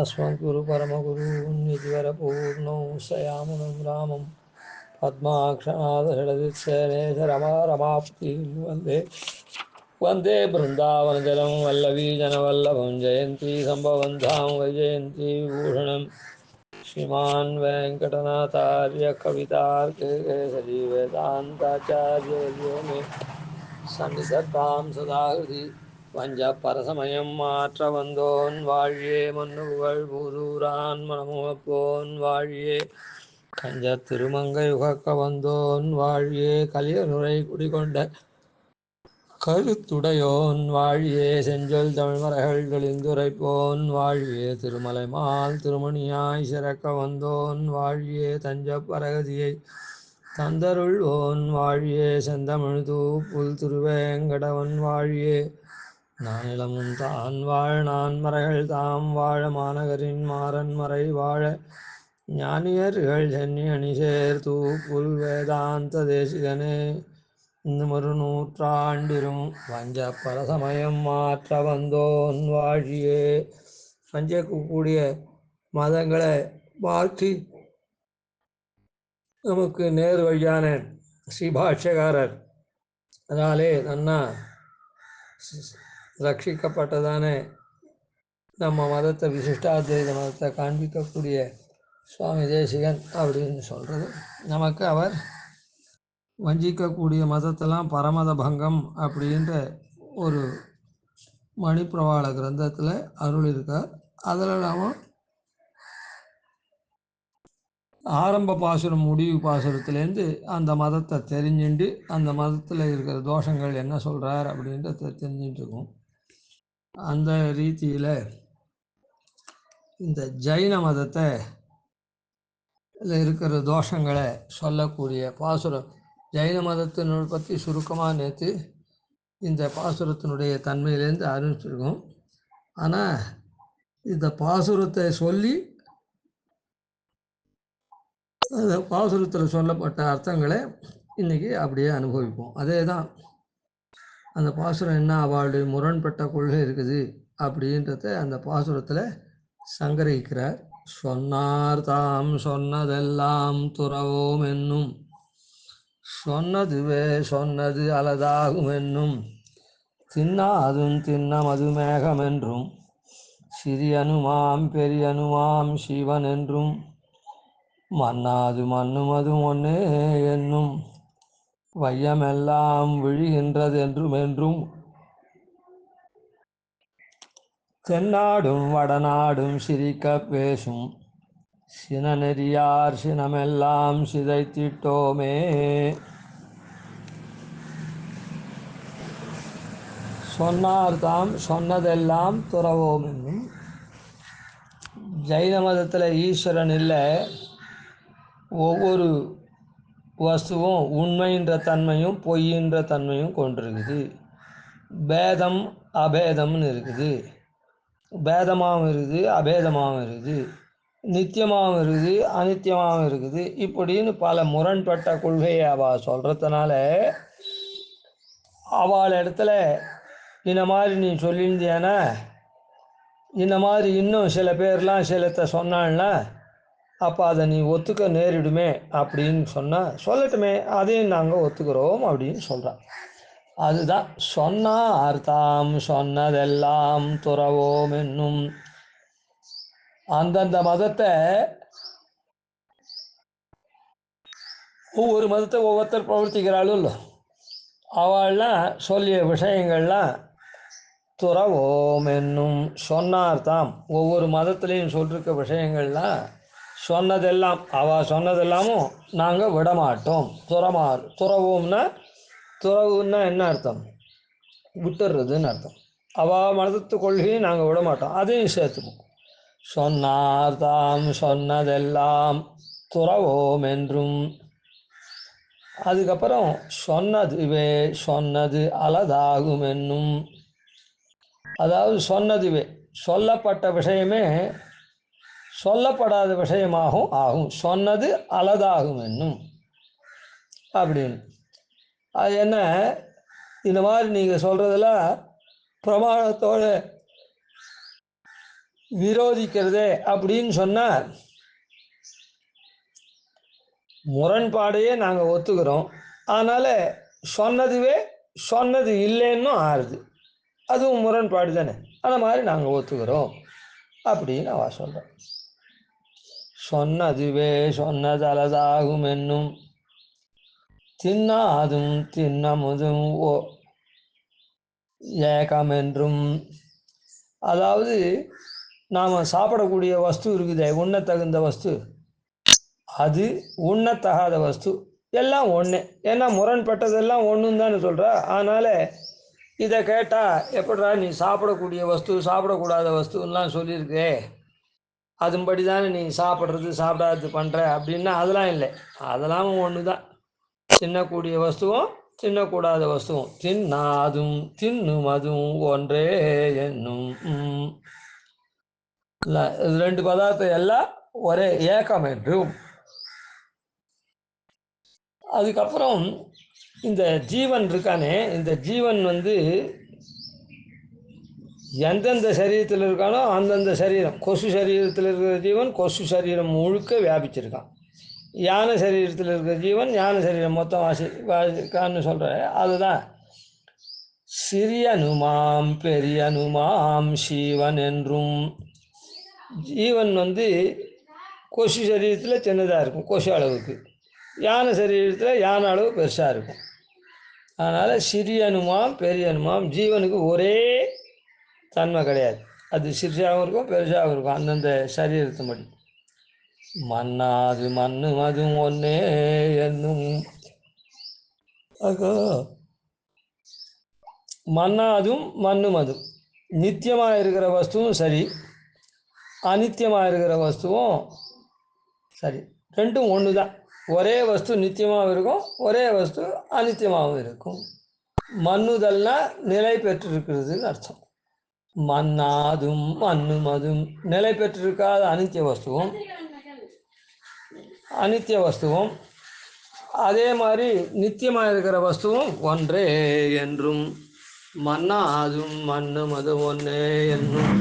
अस्मद्गुरु परमगुरून् यतिवरपूर्णौ सयामुनं रामं पद्माक्षनाथषडदित्सेनेश रमाप्तिं वन्दे वन्दे बृन्दावनजलं वल्लवीजनवल्लभं जयन्ती सम्भवन्धां वैजयन्ती विभूषणं श्रीमान् वेङ्कटनाथार्य कवितार्किकेसरी वेदान्ताचार्यवर्यो मे सन्निधत्तां सदा हृदि வஞ்சப்பரசமயம் மாற்ற வந்தோன் வாழியே மன்னுகள் பூதூரான் மனமுகப்போன் வாழியே கஞ்ச திருமங்கை உகக்க வந்தோன் வாழியே கலியனுரை குடிகொண்ட கருத்துடையோன் வாழியே செஞ்சொல் தமிழ்மறைகள் தெளிந்துரைப்போன் வாழியே திருமலை மால் திருமணியாய் சிறக்க வந்தோன் வாழியே தஞ்ச பரகதியை தந்தருள்வோன் வாழியே செந்தமிழ் தூப்புல் திருவேங்கடவன் வாழியே நானிலமும் தான் வாழ நான் மறைகள் தாம் வாழ மாநகரின் மாறன் மறை வாழ ஞானியர்கள் சென்னி அணிசேர் தூப்புல் வேதாந்த தேசிகனே இந்த மறுநூற்றாண்டிலும் வஞ்ச பரசமயம் மாற்ற வந்தோன் வாழியே. வஞ்சக்கூடிய மதங்களை மாற்றி நமக்கு நேர் வழியான ஸ்ரீபாஷ்யகாரர் அதனாலே நன்னா ரட்சிக்கப்பட்டதான நம்ம மதத்தை விசிஷ்டாத்வைத மதத்தை காண்பிக்கக்கூடிய சுவாமி தேசிகன் அப்படின்னு சொல்கிறது. நமக்கு அவர் வஞ்சிக்கக்கூடிய மதத்தெல்லாம் பரமத பங்கம் அப்படின்ற ஒரு மணிப்பிரவாள கிரந்தத்தில் அருள் இருக்கார். அதில் நாம் ஆரம்ப பாசுரம் முடிவு பாசுரத்துலேருந்து அந்த மதத்தை தெரிஞ்சுண்டு அந்த மதத்தில் இருக்கிற தோஷங்கள் என்ன சொல்கிறார் அப்படின்றத தெரிஞ்சுட்டு இருக்கோம். அந்த ரீதியில் இந்த ஜைன மதத்தை இருக்கிற தோஷங்களை சொல்லக்கூடிய பாசுரம் ஜைன மதத்தினை பற்றி சுருக்கமாக நேற்று இந்த பாசுரத்தினுடைய தன்மையிலேருந்து ஆரம்பிச்சிருக்கோம். ஆனால் இந்த பாசுரத்தை சொல்லி அந்த பாசுரத்தில் சொல்லப்பட்ட அர்த்தங்களை இன்றைக்கி அப்படியே அனுபவிப்போம். அதே தான் அந்த பாசுரம் என்ன அவளுடைய முரண்பட்ட கொள்கை இருக்குது அப்படின்றத அந்த பாசுரத்தில் சங்கரிக்கிறார். சொன்னார் தாம் சொன்னதெல்லாம் துறவோம் என்னும் சொன்னதுவே சொன்னது அலதாகும் என்னும் தின்னாதும் தின்ன மதுமேகம் என்றும் சிறியனுமாம் பெரியனுமாம் சிவன் என்றும் மன்னாது மண்ணுமது ஒன்னே என்னும் வையமெல்லாம் விழுகின்றதென்றும் என்றும் தென்னாடும் வடநாடும் சிரிக்க பேசும் சினநெறியார் சினமெல்லாம் சிதைத்திட்டோமே. சொன்னார் தாம் சொன்னதெல்லாம் துறவோம் என்னும். ஜைன மதத்தில் ஈஸ்வரன் இல்லை, ஒவ்வொரு வஸ்துவும் உண்மைன்ற தன்மையும் பொய்யின்ற தன்மையும் கொண்டிருக்குது. பேதம் அபேதம்னு இருக்குது. பேதமாகவும் இருக்குது, அபேதமாகவும் இருக்குது, நித்தியமாகவும் இருக்குது, அனித்தியமாகவும் இருக்குது. இப்படின்னு பல முரண்பட்ட கொள்கையை அவள் சொல்கிறதுனால அவள் இடத்துல இந்த மாதிரி நீ சொல்லியிருந்தியானா இந்த மாதிரி இன்னும் சில பேர்லாம் சிலத்தை சொன்னான்னா அப்போ அதை நீ ஒத்துக்க நேரிடுமே அப்படின்னு சொன்னால் சொல்லட்டுமே, அதையும் நாங்கள் ஒத்துக்கிறோம் அப்படின்னு சொல்கிறான். அதுதான் சொன்னார் தாம் சொன்னதெல்லாம் துறவோம் என்னும். அந்தந்த மதத்தை ஒவ்வொரு மதத்தை ஒவ்வொருத்தர் பிரவர்த்திக்கிறாளும் இல்லை, அவள்லாம் சொல்லிய விஷயங்கள்லாம் துறவோம் என்னும். சொன்னார் தாம் ஒவ்வொரு மதத்துலேயும் சொல்லிருக்க விஷயங்கள்லாம் சொன்னதெல்லாம் அவள் சொன்னதெல்லாமும் நாங்கள் விடமாட்டோம். துறவோம்னா துறவுன்னா என்ன அர்த்தம்? விட்டுறதுன்னு அர்த்தம். அவள் மதத்து கொள்கையும் நாங்கள் விடமாட்டோம், அதையும் சேர்த்துப்போம். சொன்னார் தாம் சொன்னதெல்லாம் துறவோம் என்றும். அதுக்கப்புறம் சொன்னதுவே சொன்னது அலதாகும் என்னும். அதாவது சொன்னதுவே சொல்லப்பட்ட விஷயமே சொல்லப்படாத விஷயமாகவும் ஆகும். சொன்னது அலதாகும் என்னும் அப்படின்னு. அது என்ன, இந்த மாதிரி நீங்கள் சொல்கிறதுல பிரமாணத்தோடு விரோதிக்கிறதே அப்படின்னு சொன்னால் முரண்பாடையே நாங்கள் ஒத்துக்கிறோம். அதனால் சொன்னதுவே சொன்னது இல்லைன்னு ஆறுது. அதுவும் முரண்பாடு தானே. அந்த மாதிரி நாங்கள் ஒத்துக்கிறோம் அப்படின்னு அவ சொல்கிறோம். சொன்னதுவே சொன்னதலதாகும் என்னும் தின்னாதும் தின்னமுதும் ஏகமென்றும். அதாவது நாம் சாப்பிடக்கூடிய வஸ்து இருக்குதே, உண்ணத்தகுந்த வஸ்து, அது உண்ணத்தகாத வஸ்து எல்லாம் ஒன்று. ஏன்னா முரண்பட்டதெல்லாம் ஒன்றுன்னு தானே சொல்கிறா. அதனால் இதை கேட்டால் எப்படா நீ சாப்பிடக்கூடிய வஸ்து சாப்பிடக்கூடாத வஸ்துலாம் சொல்லியிருக்கே, அதுபடி தானே நீ சாப்பிட்றது சாப்பிடாது பண்ணுற அப்படின்னா அதெல்லாம் இல்லை. அதெல்லாம் ஒன்று தான். தின்னக்கூடிய வஸ்துவும் தின்னக்கூடாத வஸ்துவும் தின்னாதும் தின்னும் அதுவும் ஒன்றே என்னும். ரெண்டு பதார்த்தம் எல்லாம் ஒரே ஏக்கம் என்றும். அதுக்கப்புறம் இந்த ஜீவன் இருக்கானே, இந்த ஜீவன் எந்தெந்த சரீரத்தில் இருக்கானோ அந்தந்த சரீரம், கொசு சரீரத்தில் இருக்கிற ஜீவன் கொசு சரீரம் முழுக்க வியாபிச்சிருக்கான். யானை சரீரத்தில் இருக்கிற ஜீவன் யானை சரீரம் மொத்தம் வாசிக்கான்னு சொல்கிற. அதுதான் சிறியனுமாம் பெரியனுமாம் சிவன் என்றும். ஜீவன் கொசு சரீரத்தில் சின்னதாக இருக்கும், கொசு அளவுக்கு. யானை சரீரத்தில் யானை அளவு பெருசாக இருக்கும். அதனால் சிறியனுமாம் பெரியனுமாம். ஜீவனுக்கு ஒரே தன்மை கிடையாது. அது சிறியாகவும் இருக்கும் பெருசாகவும் இருக்கும் அந்தந்த சரீரத்தின்படி. மண்ணாது மண்ணு அதுவும் ஒன்னே என்னும். மண்ணாதும் மண்ணும் அதுவும். நித்தியமாக இருக்கிற வஸ்துவும் சரி, அனித்தியமாக இருக்கிற வஸ்துவும் சரி, ரெண்டும் ஒன்று தான். ஒரே வஸ்து நித்தியமாகவும் இருக்கும், ஒரே வஸ்து அனித்தியமாகவும் இருக்கும். மண்ணுதல்னா நிலை பெற்றிருக்கிறதுன்னு அர்த்தம். மண்ணாதும் மண்ணும் அதுவும். நிலை பெற்றிருக்காத அனித்திய வஸ்துவும் அனித்திய வஸ்துவும் அதே மாதிரி நித்தியமாக இருக்கிற வஸ்துவும் ஒன்றே என்றும். மண்ணாதும் மண்ணும் அது ஒன்றே என்னும்.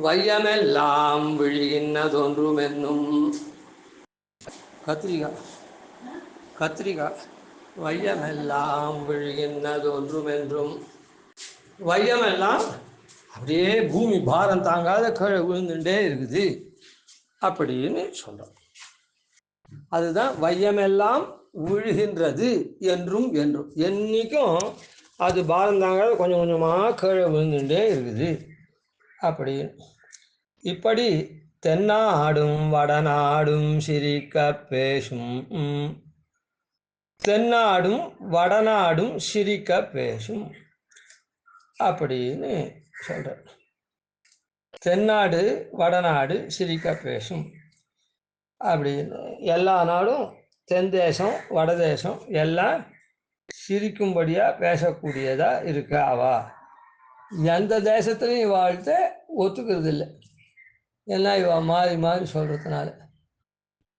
வையமெல்லாம் விழுகின்றதொன்றும் என்னும். கத்திரிக்காய் வையமெல்லாம் விழுகின்றதொன்றும் என்றும். வையமெல்லாம் அப்படியே பூமி பாரம் தாங்காத கீழே விழுந்துட்டே இருக்குது அப்படின்னு சொல்கிறோம். அதுதான் வையமெல்லாம் விழுகின்றது என்றும் என்றும். என்றைக்கும் அது பாரம் தாங்காத கொஞ்சம் கொஞ்சமாக கீழே விழுந்துட்டே இருக்குது அப்படின்னு. இப்படி தென்னாடும் வடநாடும் சிரிக்க பேசும். தென்னாடும் வடநாடும் சிரிக்க பேசும் அப்படின்னு சொல்கிறார். தென்னாடு வடநாடு சிரிக்க பேசும் அப்படின்னு. எல்லா நாடும் தென் தேசம் வடதேசம் எல்லாம் சிரிக்கும்படியாக பேசக்கூடியதாக இருக்க. அவா எந்த தேசத்துலையும் வாழ்த்த ஒத்துக்கிறது இல்லை. ஏன்னா இவ மாறி மாறி சொல்கிறதுனால.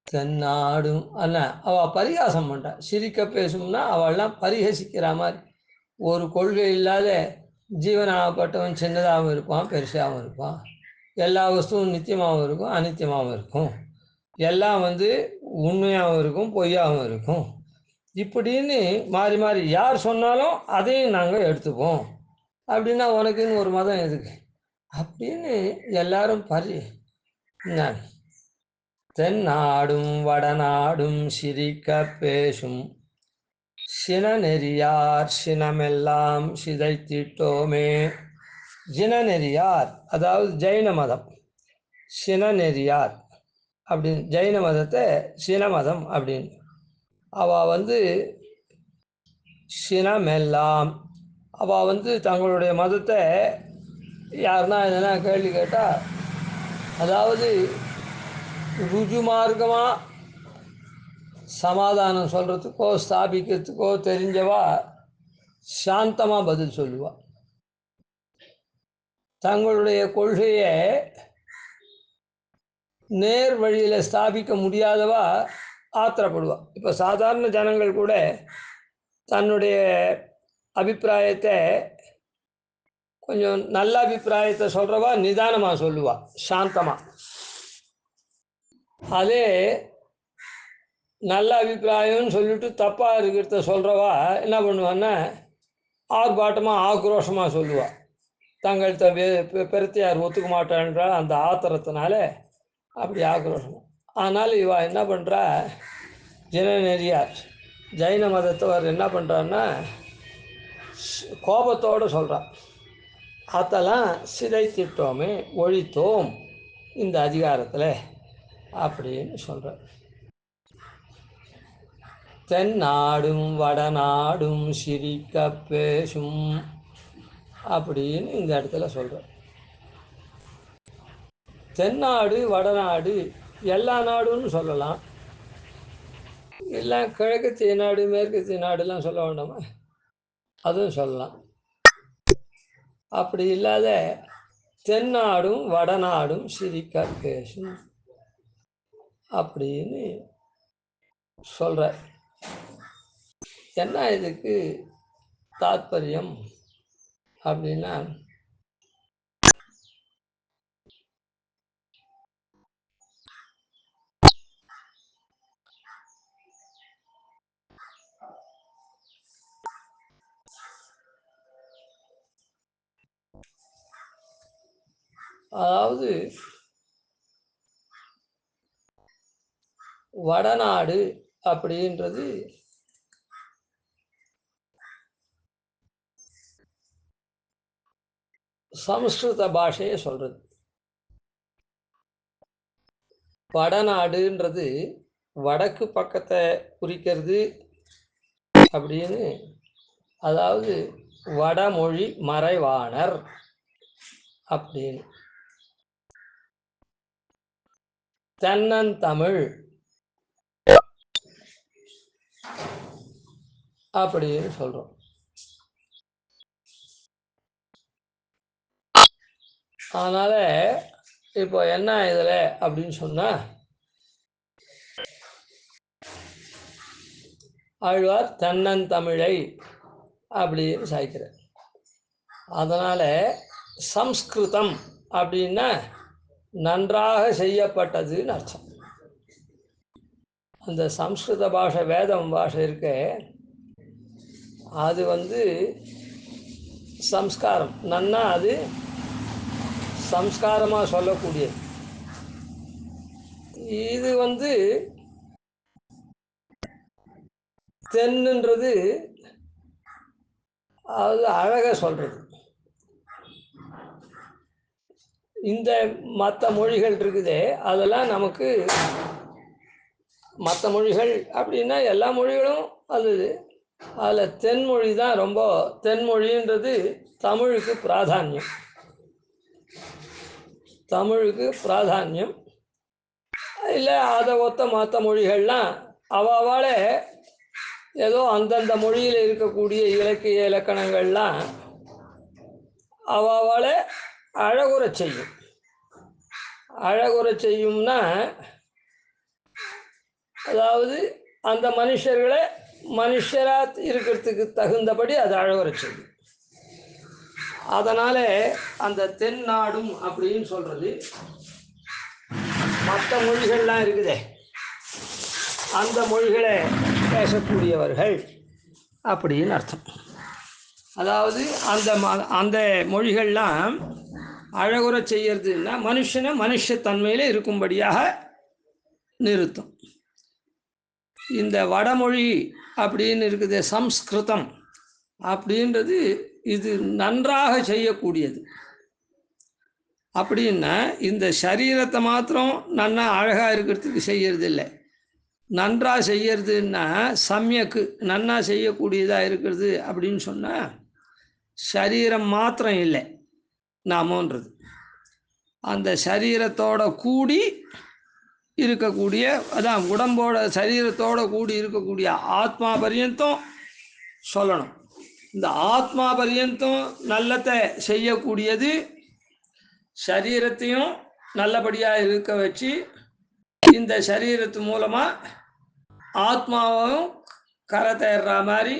தென்னாடும் அண்ணா அவள் பரிகாசம் பண்ணுறா. சிரிக்க பேசும்னா அவள்லாம் பரிகசிக்கிற மாதிரி. ஒரு கொள்கை இல்லாத ஜீவனாகப்பட்டவன் சின்னதாகவும் இருப்பான் பெருசாகவும் இருப்பான். எல்லா வஸ்துவும் நித்தியமாகவும் இருக்கும் அநித்தியமாகவும் இருக்கும். எல்லாம் உண்மையாகவும் இருக்கும் பொய்யாகவும் இருக்கும். இப்படின்னு மாறி மாறி யார் சொன்னாலும் அதையும் நாங்கள் எடுத்துப்போம். அப்படின்னா உனக்குன்னு ஒரு மதம் எதுக்கு அப்படின்னு எல்லாரும் தென்னாடும் வடநாடும் சிரிக்க பேசும். சினநெறியார் சினமெல்லாம் சிதைத்திட்டோமே. சினநெறியார் அதாவது ஜெயின மதம். சினநெறியார் அப்படின்னு ஜெயின மதத்தை சினமதம் அப்படின்னு. அவள் சினமெல்லாம் அவள் தங்களுடைய மதத்தை யாருன்னா எதனா கேள்வி கேட்டால், அதாவது ருஜுமார்க்கமாக சமாதானம் சொல்கிறதுக்கோ ஸ்தாபிக்கிறதுக்கோ தெரிஞ்சவா சாந்தமாக பதில் சொல்லுவாள். தங்களுடைய கொள்கையை நேர் வழியில் ஸ்தாபிக்க முடியாதவா ஆத்திரப்படுவாள். இப்போ சாதாரண ஜனங்கள் கூட தன்னுடைய அபிப்பிராயத்தை கொஞ்சம் நல்ல அபிப்பிராயத்தை சொல்கிறவா நிதானமாக சொல்லுவா, சாந்தமாக. அதே நல்ல அபிப்பிராயம்னு சொல்லிட்டு தப்பாக இருக்கிறத சொல்கிறவா என்ன பண்ணுவான்னா ஆர்ப்பாட்டமாக ஆக்ரோஷமாக சொல்லுவாள். தங்கள்கிட்ட பெருத்தியார் ஒத்துக்க மாட்டேன்றா அந்த ஆத்திரத்தினால அப்படி ஆக்ரோஷம். ஆனால் இவா என்ன பண்ணுறா, ஜனநெறியார் ஜைன மதத்தவர் என்ன பண்ணுறான்னா கோபத்தோடு சொல்கிறான், அதெல்லாம் சிதைத்திட்டோமே, ஒழித்தோம் இந்த அதிகாரத்தில் அப்படின்னு சொல்கிறார். தென்னாடும் வடநாடும் சிரிக்க பேசும் அப்படின்னு இந்த இடத்துல சொல்கிறார். தென்னாடு வடநாடு எல்லா நாடுன்னு சொல்லலாம், எல்லாம் கிழக்கத்திய நாடு மேற்கத்திய நாடுலாம் சொல்ல வேண்டாமா, அதுவும் சொல்லலாம். அப்படி இல்லாத தென்னாடும் வடநாடும் சிரிக்க பேசும் அப்படின்னு சொல்ற. என்ன இதுக்கு தாத்பரியம் அப்படின்னா, அதாவது வடநாடு அப்படின்றது சமஸ்கிருத பாஷையை சொல்றது. வடநாடுன்றது வடக்கு பக்கத்தை குறிக்கிறது அப்படின்னு, அதாவது வடமொழி மறைவாணர் அப்படின்னு. தென்னந்தமிழ் அப்படின்னு சொல்றோம். அதனால இப்போ என்ன இதுல அப்படின்னு சொன்னா, ஆழ்வார் தென்னந்தமிழை அப்படின்னு சாய்க்கிறார். அதனால சம்ஸ்கிருதம் அப்படின்னா நன்றாக செய்யப்பட்டதுன்னு அர்த்தம். அந்த சம்ஸ்கிருத பாஷை வேதம் பாஷை இருக்க, அது சம்ஸ்காரம் நன்னா, அது சம்ஸ்காரமாக சொல்லக்கூடியது. இது தென்னுன்றது அது அழகாக சொல்கிறது. இந்த மற்ற மொழிகள் இருக்குதே, அதெல்லாம் நமக்கு மற்ற மொழிகள் அப்படின்னா எல்லா மொழிகளும் அதில் தென்மொழி தான் ரொம்ப, தென்மொழின்றது தமிழுக்கு பிராதானியம். தமிழுக்கு பிராதானியம் இல்லை. அதை ஒத்த மற்ற மொழிகள்லாம் அவளே ஏதோ அந்தந்த மொழியில் இருக்கக்கூடிய இலக்கிய இலக்கணங்கள்லாம் அவளை அழகுற செய்யும். அழகுற செய்யும்னா, அதாவது அந்த மனுஷர்களை மனுஷராக இருக்கிறதுக்கு தகுந்தபடி அது அழகுற செய்யும். அதனால அந்த தென்னாடும் அப்படின்னு சொல்றது மற்ற மொழிகள்லாம் இருக்குதே, அந்த மொழிகளை பேசக்கூடியவர்கள் அப்படின்னு அர்த்தம். அதாவது அந்த மொழிகள்லாம் அழகுற செய்யறதுன்னா மனுஷனை மனுஷத்தன்மையில் இருக்கும்படியாக நிறுத்தும். இந்த வடமொழி அப்படின்னு இருக்குது சம்ஸ்கிருதம் அப்படின்றது, இது நன்றாக செய்யக்கூடியது. அப்படின்னா இந்த சரீரத்தை மாத்திரம் நன்னா அழகாக இருக்கிறதுக்கு செய்யறது இல்லை. நன்றாக செய்யறதுன்னா சமயக்கு நன்னா செய்யக்கூடியதாக இருக்கிறது அப்படின்னு சொன்னால் சரீரம் மாத்திரம் இல்லை, நாமன்றது அந்த சரீரத்தோட கூடி இருக்கக்கூடிய, அதான் உடம்போட சரீரத்தோட கூடி இருக்கக்கூடிய ஆத்மா பரியந்தம் சொல்லணும். இந்த ஆத்மா பரியந்தம் நல்லத்தை செய்யக்கூடியது சரீரத்தையும் நல்லபடியாக இருக்க வச்சு இந்த சரீரத்து மூலமாக ஆத்மாவும் கரை தேர்ற மாதிரி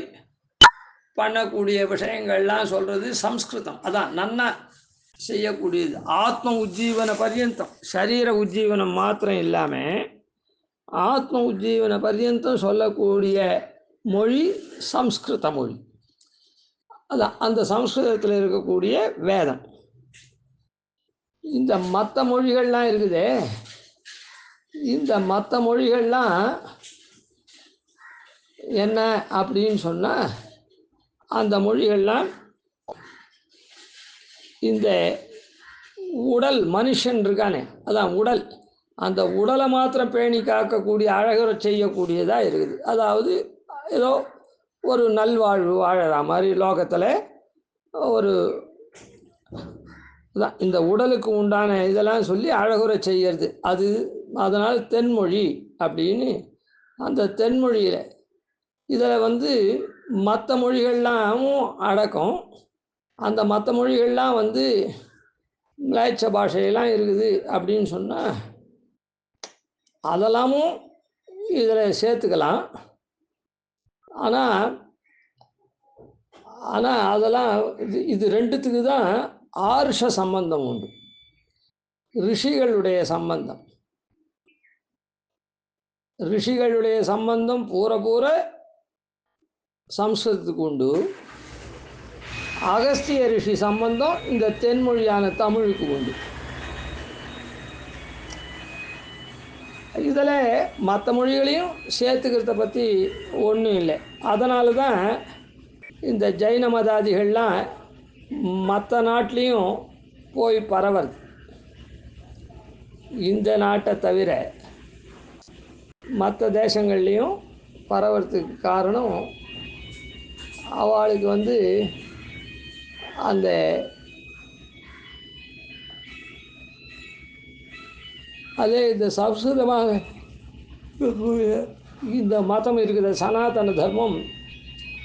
பண்ணக்கூடிய விஷயங்கள்லாம் சொல்கிறது சம்ஸ்கிருதம். அதான் நன்னா செய்யக்கூடியது. ஆத்ம உஜ்ஜீவன பர்யந்தம், சரீர உஜ்ஜீவனம் மாத்திரம் இல்லாமல் ஆத்ம உஜ்ஜீவன பர்யந்தம் சொல்லக்கூடிய மொழி சம்ஸ்கிருத மொழி. அதான் அந்த சம்ஸ்கிருதத்தில் இருக்கக்கூடிய வேதம். இந்த மற்ற மொழிகள்லாம் இருக்குதே, இந்த மற்ற மொழிகள்லாம் என்ன அப்படின்னு சொன்னால், அந்த மொழிகள்லாம் இந்த உடல் மனுஷன் இருக்கானே, அதான் உடல், அந்த உடலை மாத்திரம் பேணி காக்கக்கூடிய அழகுற செய்யக்கூடியதாக இருக்குது. அதாவது ஏதோ ஒரு நல்வாழ்வு வாழற மாதிரி லோகத்தில் ஒரு தான் இந்த உடலுக்கு உண்டான இதெல்லாம் சொல்லி அழகுற செய்கிறது. அதனால் தென்மொழி அப்படின்னு அந்த தென்மொழியில் இதில் மற்ற மொழிகள்லாமும் அடக்கம். அந்த மற்ற மொழிகள்லாம் மிளாய்ச்ச பாஷையெல்லாம் இருக்குது அப்படின்னு சொன்னால் அதெல்லாமும் இதில் சேர்த்துக்கலாம். ஆனால் அதெல்லாம் இது ரெண்டுத்துக்கு தான் ஆர்ஷ சம்பந்தம் உண்டு, ரிஷிகளுடைய சம்பந்தம். ரிஷிகளுடைய சம்பந்தம் பூர சம்ஸ்கிருதத்துக்கு உண்டு. அகஸ்திய ரிஷி சம்பந்தம் இந்த தென்மொழியான தமிழுக்கு உண்டு. இதில் மற்ற மொழிகளையும் சேர்த்துக்கிறத பற்றி ஒன்றும் இல்லை. அதனால தான் இந்த ஜைன மதாதிகள்லாம் மற்ற நாட்டிலையும் போய் பரவுறது. இந்த நாட்டை தவிர மற்ற தேசங்கள்லேயும் பரவுறதுக்கு காரணம் அவளுக்கு அந்த அதே இந்த சம்ஸ்கிருதமாக இந்த மதம் இருக்கிற சனாதன தர்மம்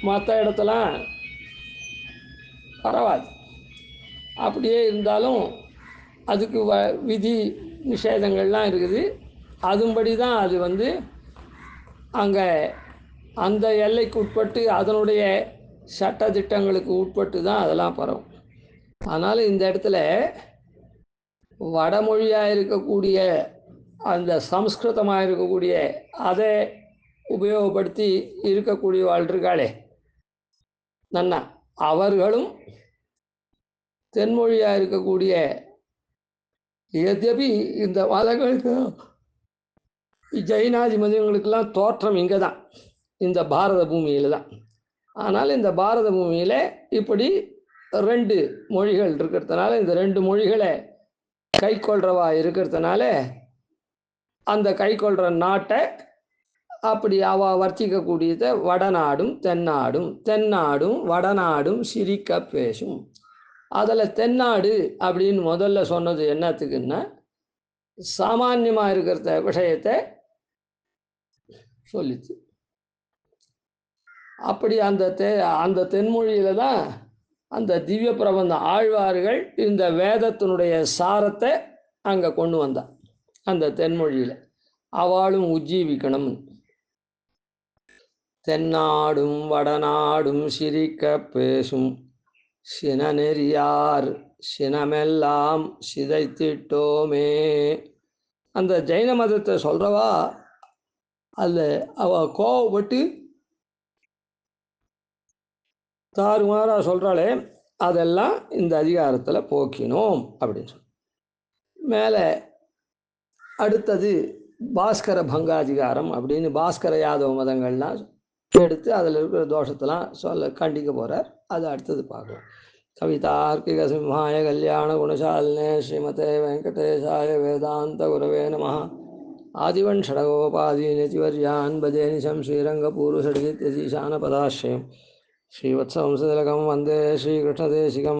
மற்ற இடத்துலாம் பரவாது. அப்படியே இருந்தாலும் அதுக்கு விதி நிஷேதங்கள்லாம் இருக்குது. அதுபடி தான் அது அங்கே அந்த எல்லைக்கு உட்பட்டு அதனுடைய சட்டத்திட்டங்களுக்கு உட்பட்டு தான் அதெல்லாம் பரவும். அதனால் இந்த இடத்துல வடமொழியாக இருக்கக்கூடிய அந்த சம்ஸ்கிருதமாக இருக்கக்கூடிய அதை உபயோகப்படுத்தி இருக்கக்கூடிய வாழ்க்காளே நன்னா, அவர்களும் தென்மொழியாக இருக்கக்கூடிய எதபி இந்த மதங்களுக்கு ஜெயினாதி மதங்களுக்கெல்லாம் தோற்றம் இங்கே தான், இந்த பாரத பூமியில் தான். ஆனால் இந்த பாரத பூமியில் இப்படி 2 மொழிகள் இருக்கிறதுனால, இந்த 2 மொழிகளை கை கொள்றவா இருக்கிறதுனால அந்த கை கொள்கிற நாட்டை அப்படி வர்த்திக்கக்கூடியதை வடநாடும் தென்னாடும், தென்னாடும் வடநாடும் சிரிக்க பேசும். அதில் தென்னாடு அப்படின்னு முதல்ல சொன்னது என்னத்துக்குன்னா, சாமான்யமாக இருக்கிற விஷயத்தை சொல்லிச்சு. அப்படி அந்த தென்மொழியில் தான் அந்த திவ்ய பிரபந்தம் ஆழ்வார்கள் இந்த வேதத்தினுடைய சாரத்தை அங்கே கொண்டு வந்தான். அந்த தென்மொழியில் அவளும் உஜ்ஜீவிக்கணும். தென்னாடும் வடநாடும் சிரிக்க பேசும் சினநெறியார் சினமெல்லாம் சிதைத்திட்டோமே. அந்த ஜெயின மதத்தை சொல்கிறவா அதில் அவள் கோவப்பட்டு தாறுமாறாக சொல்கிறாளே, அதெல்லாம் இந்த அதிகாரத்தில் போக்கினோம் அப்படின்னு சொல்லி மேலே அடுத்தது பாஸ்கர பங்காதிகாரம் அப்படின்னு பாஸ்கர யாதவ மதங்கள்லாம் எடுத்து அதில் இருக்கிற தோஷத்தெல்லாம் கண்டிக்க போகிறார். அது அடுத்தது பார்க்கலாம். கவிதார்க்கிக சிம்ஹாய கல்யாண குணசாலினே ஸ்ரீமதே வெங்கடேசாய வேதாந்த குரவே நமः. ஆதிவன் ஷடகோபாதி நதிவர்யான் பதேனிசம் ஸ்ரீரங்கபூர்வசடிதித்யதீசான பதாஸ்ரயம் ஸ்ரீவத்சவம்சதிலகம் வந்தே ஸ்ரீகிருஷ்ணதேசிகம்.